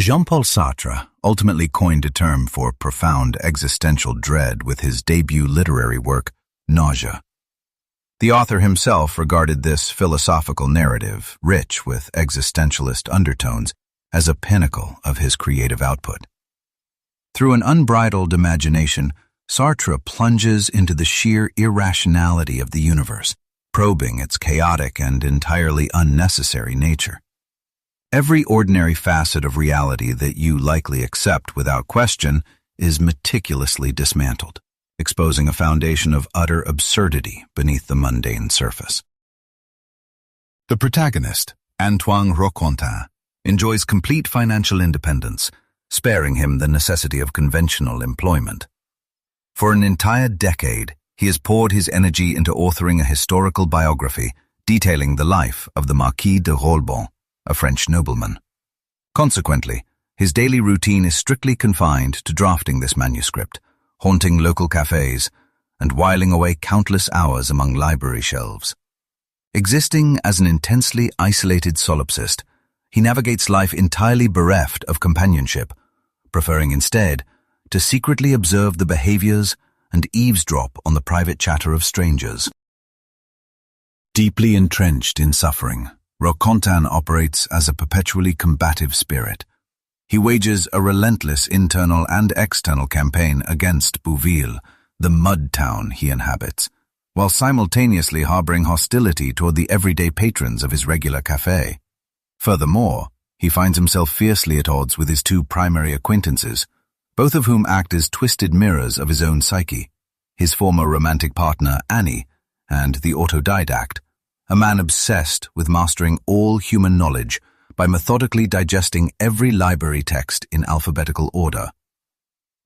Jean-Paul Sartre ultimately coined a term for profound existential dread with his debut literary work, Nausea. The author himself regarded this philosophical narrative, rich with existentialist undertones, as a pinnacle of his creative output. Through an unbridled imagination, Sartre plunges into the sheer irrationality of the universe, probing its chaotic and entirely unnecessary nature. Every ordinary facet of reality that you likely accept without question is meticulously dismantled, exposing a foundation of utter absurdity beneath the mundane surface. The protagonist, Antoine Roquentin, enjoys complete financial independence, sparing him the necessity of conventional employment. For an entire decade, he has poured his energy into authoring a historical biography detailing the life of the Marquis de Rolbon, a French nobleman. Consequently, his daily routine is strictly confined to drafting this manuscript, haunting local cafes, and whiling away countless hours among library shelves. Existing as an intensely isolated solipsist, he navigates life entirely bereft of companionship, preferring instead to secretly observe the behaviors and eavesdrop on the private chatter of strangers. Deeply entrenched in suffering, Roquentin operates as a perpetually combative spirit. He wages a relentless internal and external campaign against Bouville, the mud town he inhabits, while simultaneously harboring hostility toward the everyday patrons of his regular café. Furthermore, he finds himself fiercely at odds with his two primary acquaintances, both of whom act as twisted mirrors of his own psyche, his former romantic partner Annie, and the autodidact, a man obsessed with mastering all human knowledge by methodically digesting every library text in alphabetical order.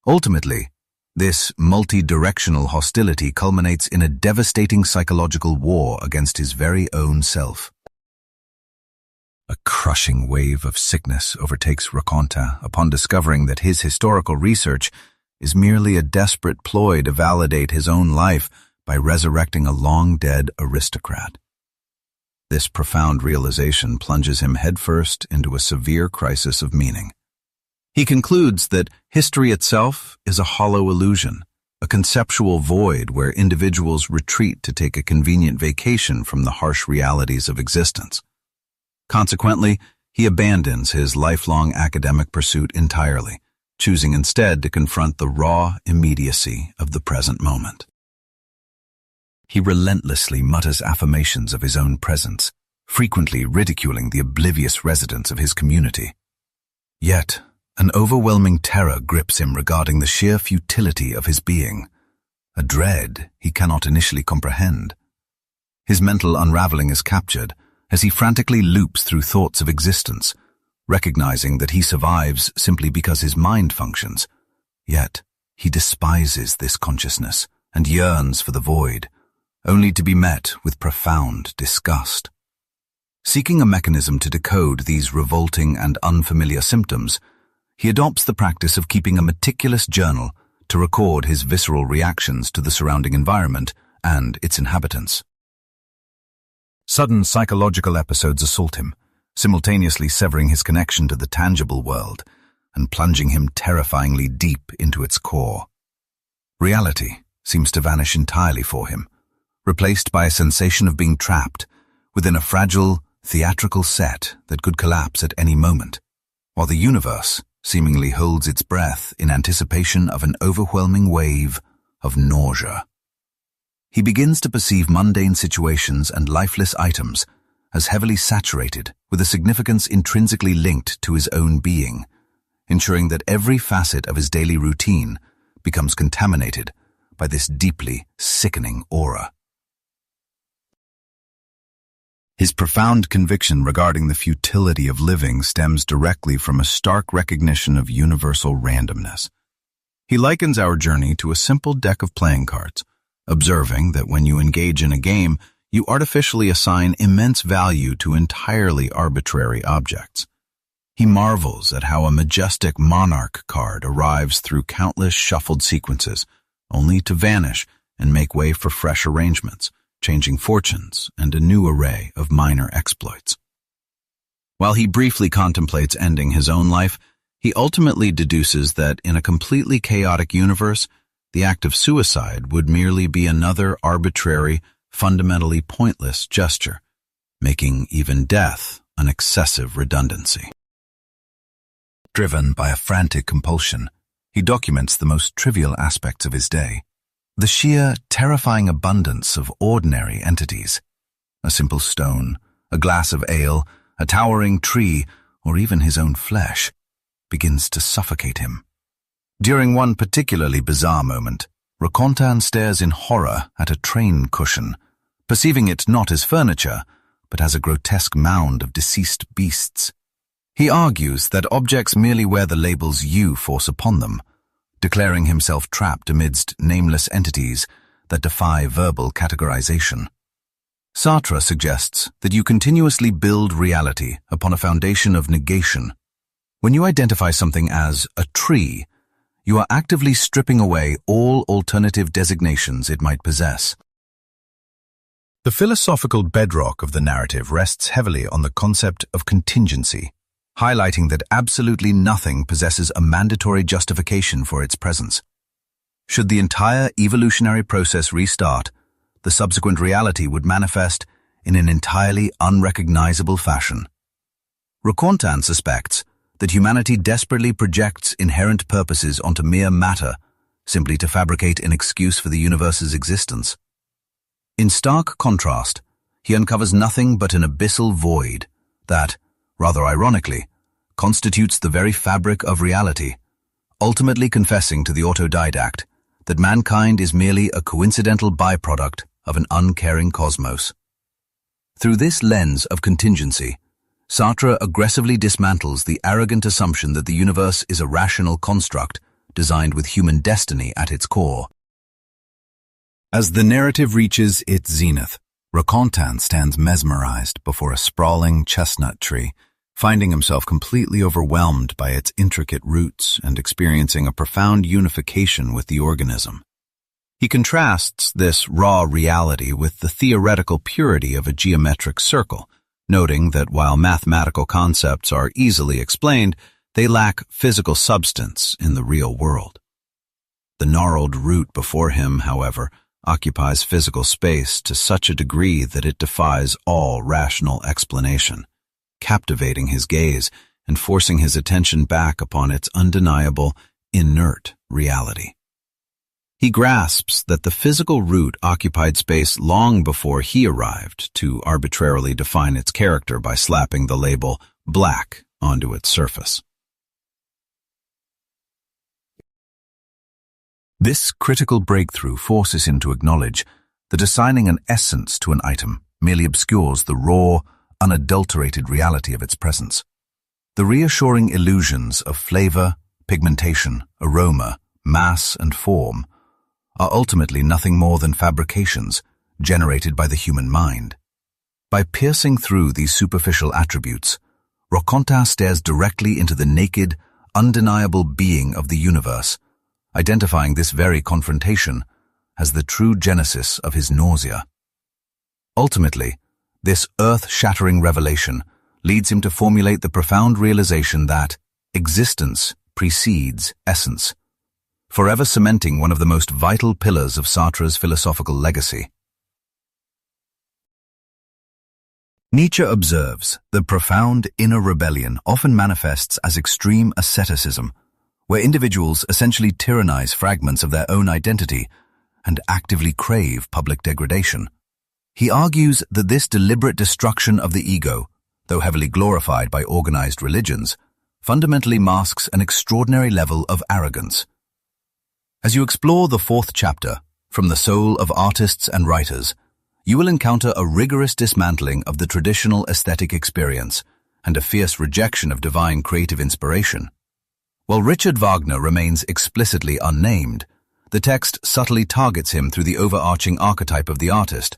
Ultimately, this multi-directional hostility culminates in a devastating psychological war against his very own self. A crushing wave of sickness overtakes Roquentin upon discovering that his historical research is merely a desperate ploy to validate his own life by resurrecting a long-dead aristocrat. This profound realization plunges him headfirst into a severe crisis of meaning. He concludes that history itself is a hollow illusion, a conceptual void where individuals retreat to take a convenient vacation from the harsh realities of existence. Consequently, he abandons his lifelong academic pursuit entirely, choosing instead to confront the raw immediacy of the present moment. He relentlessly mutters affirmations of his own presence, frequently ridiculing the oblivious residents of his community. Yet, an overwhelming terror grips him regarding the sheer futility of his being, a dread he cannot initially comprehend. His mental unraveling is captured as he frantically loops through thoughts of existence, recognizing that he survives simply because his mind functions. Yet, he despises this consciousness and yearns for the void, only to be met with profound disgust. Seeking a mechanism to decode these revolting and unfamiliar symptoms, he adopts the practice of keeping a meticulous journal to record his visceral reactions to the surrounding environment and its inhabitants. Sudden psychological episodes assault him, simultaneously severing his connection to the tangible world and plunging him terrifyingly deep into its core. Reality seems to vanish entirely for him, replaced by a sensation of being trapped within a fragile, theatrical set that could collapse at any moment, while the universe seemingly holds its breath in anticipation of an overwhelming wave of nausea. He begins to perceive mundane situations and lifeless items as heavily saturated with a significance intrinsically linked to his own being, ensuring that every facet of his daily routine becomes contaminated by this deeply sickening aura. His profound conviction regarding the futility of living stems directly from a stark recognition of universal randomness. He likens our journey to a simple deck of playing cards, observing that when you engage in a game, you artificially assign immense value to entirely arbitrary objects. He marvels at how a majestic monarch card arrives through countless shuffled sequences, only to vanish and make way for fresh arrangements, changing fortunes and a new array of minor exploits. While he briefly contemplates ending his own life, He ultimately deduces that in a completely chaotic universe, the act of suicide would merely be another arbitrary, fundamentally pointless gesture, making even death an excessive redundancy. Driven by a frantic compulsion, he documents the most trivial aspects of his day, the sheer, terrifying abundance of ordinary entities. A simple stone, a glass of ale, a towering tree, or even his own flesh, begins to suffocate him. During one particularly bizarre moment, Racontin stares in horror at a train cushion, perceiving it not as furniture, but as a grotesque mound of deceased beasts. He argues that objects merely wear the labels you force upon them, declaring himself trapped amidst nameless entities that defy verbal categorization. Sartre suggests that you continuously build reality upon a foundation of negation. When you identify something as a tree, you are actively stripping away all alternative designations it might possess. The philosophical bedrock of the narrative rests heavily on the concept of contingency, highlighting that absolutely nothing possesses a mandatory justification for its presence. Should the entire evolutionary process restart, the subsequent reality would manifest in an entirely unrecognizable fashion. Racontin suspects that humanity desperately projects inherent purposes onto mere matter, simply to fabricate an excuse for the universe's existence. In stark contrast, he uncovers nothing but an abyssal void that, rather ironically, constitutes the very fabric of reality, ultimately confessing to the autodidact that mankind is merely a coincidental byproduct of an uncaring cosmos. Through this lens of contingency, Sartre aggressively dismantles the arrogant assumption that the universe is a rational construct designed with human destiny at its core. As the narrative reaches its zenith, Racontin stands mesmerized before a sprawling chestnut tree, finding himself completely overwhelmed by its intricate roots and experiencing a profound unification with the organism. He contrasts this raw reality with the theoretical purity of a geometric circle, noting that while mathematical concepts are easily explained, they lack physical substance in the real world. The gnarled root before him, however, occupies physical space to such a degree that it defies all rational explanation, captivating his gaze and forcing his attention back upon its undeniable, inert reality. He grasps that the physical root occupied space long before he arrived to arbitrarily define its character by slapping the label black onto its surface. This critical breakthrough forces him to acknowledge that assigning an essence to an item merely obscures the raw, unadulterated reality of its presence. The reassuring illusions of flavor, pigmentation, aroma, mass, and form are ultimately nothing more than fabrications generated by the human mind. By piercing through these superficial attributes, Racontin stares directly into the naked, undeniable being of the universe, identifying this very confrontation as the true genesis of his nausea. Ultimately, this earth-shattering revelation leads him to formulate the profound realization that existence precedes essence, forever cementing one of the most vital pillars of Sartre's philosophical legacy. Nietzsche observes that profound inner rebellion often manifests as extreme asceticism, where individuals essentially tyrannize fragments of their own identity and actively crave public degradation. He argues that this deliberate destruction of the ego, though heavily glorified by organized religions, fundamentally masks an extraordinary level of arrogance. As you explore the fourth chapter, From the Soul of Artists and Writers, you will encounter a rigorous dismantling of the traditional aesthetic experience and a fierce rejection of divine creative inspiration. While Richard Wagner remains explicitly unnamed, the text subtly targets him through the overarching archetype of the artist,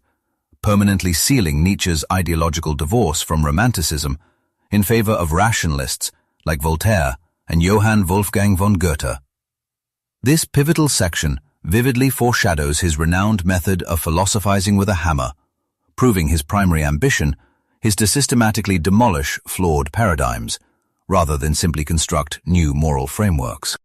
permanently sealing Nietzsche's ideological divorce from Romanticism in favor of rationalists like Voltaire and Johann Wolfgang von Goethe. This pivotal section vividly foreshadows his renowned method of philosophizing with a hammer, proving his primary ambition is to systematically demolish flawed paradigms, rather than simply construct new moral frameworks.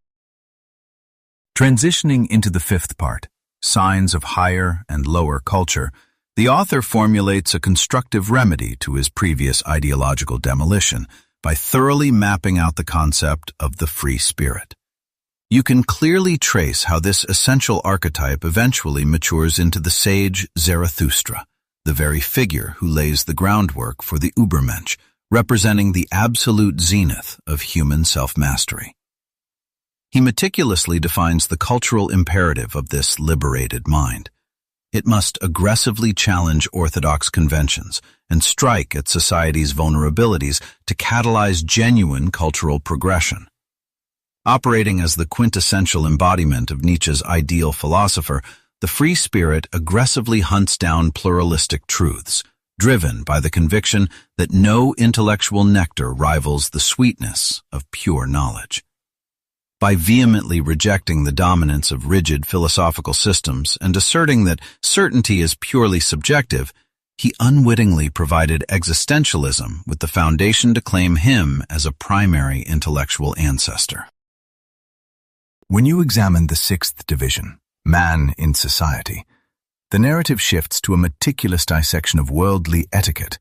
Transitioning into the fifth part, signs of higher and lower culture, the author formulates a constructive remedy to his previous ideological demolition by thoroughly mapping out the concept of the free spirit. You can clearly trace how this essential archetype eventually matures into the sage Zarathustra, the very figure who lays the groundwork for the Übermensch, representing the absolute zenith of human self-mastery. He meticulously defines the cultural imperative of this liberated mind. It must aggressively challenge orthodox conventions and strike at society's vulnerabilities to catalyze genuine cultural progression. Operating as the quintessential embodiment of Nietzsche's ideal philosopher, the free spirit aggressively hunts down pluralistic truths, driven by the conviction that no intellectual nectar rivals the sweetness of pure knowledge. By vehemently rejecting the dominance of rigid philosophical systems and asserting that certainty is purely subjective, he unwittingly provided existentialism with the foundation to claim him as a primary intellectual ancestor. When you examine the sixth division, man in society, the narrative shifts to a meticulous dissection of worldly etiquette,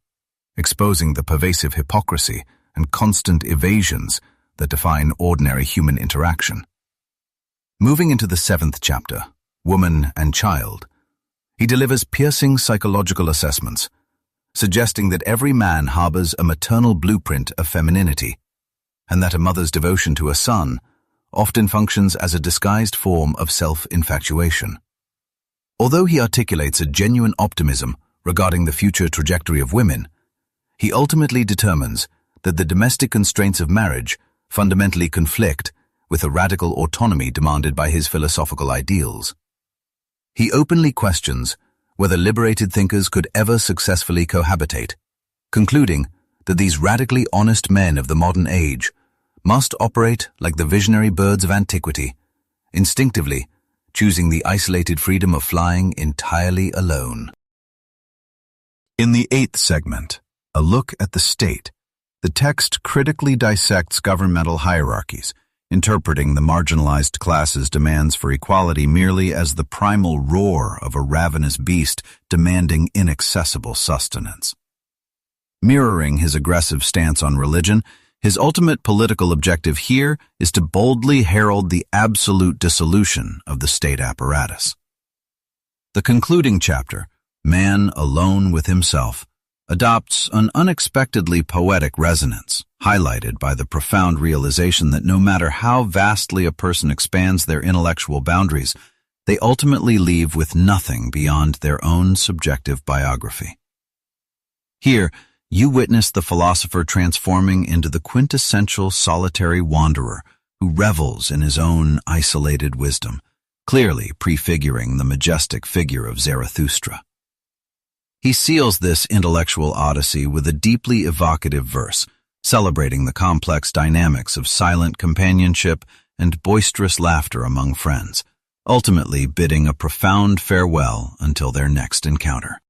exposing the pervasive hypocrisy and constant evasions that define ordinary human interaction. Moving into the seventh chapter, Woman and Child, he delivers piercing psychological assessments, suggesting that every man harbors a maternal blueprint of femininity, and that a mother's devotion to a son often functions as a disguised form of self-infatuation. Although he articulates a genuine optimism regarding the future trajectory of women, he ultimately determines that the domestic constraints of marriage fundamentally conflict with the radical autonomy demanded by his philosophical ideals. He openly questions whether liberated thinkers could ever successfully cohabitate, concluding that these radically honest men of the modern age must operate like the visionary birds of antiquity, instinctively choosing the isolated freedom of flying entirely alone. In the eighth segment, A Look at the State, the text critically dissects governmental hierarchies, interpreting the marginalized class's demands for equality merely as the primal roar of a ravenous beast demanding inaccessible sustenance. Mirroring his aggressive stance on religion, his ultimate political objective here is to boldly herald the absolute dissolution of the state apparatus. The concluding chapter, Man Alone with Himself, adopts an unexpectedly poetic resonance, highlighted by the profound realization that no matter how vastly a person expands their intellectual boundaries, they ultimately leave with nothing beyond their own subjective biography. Here, you witness the philosopher transforming into the quintessential solitary wanderer who revels in his own isolated wisdom, clearly prefiguring the majestic figure of Zarathustra. He seals this intellectual odyssey with a deeply evocative verse, celebrating the complex dynamics of silent companionship and boisterous laughter among friends, ultimately bidding a profound farewell until their next encounter.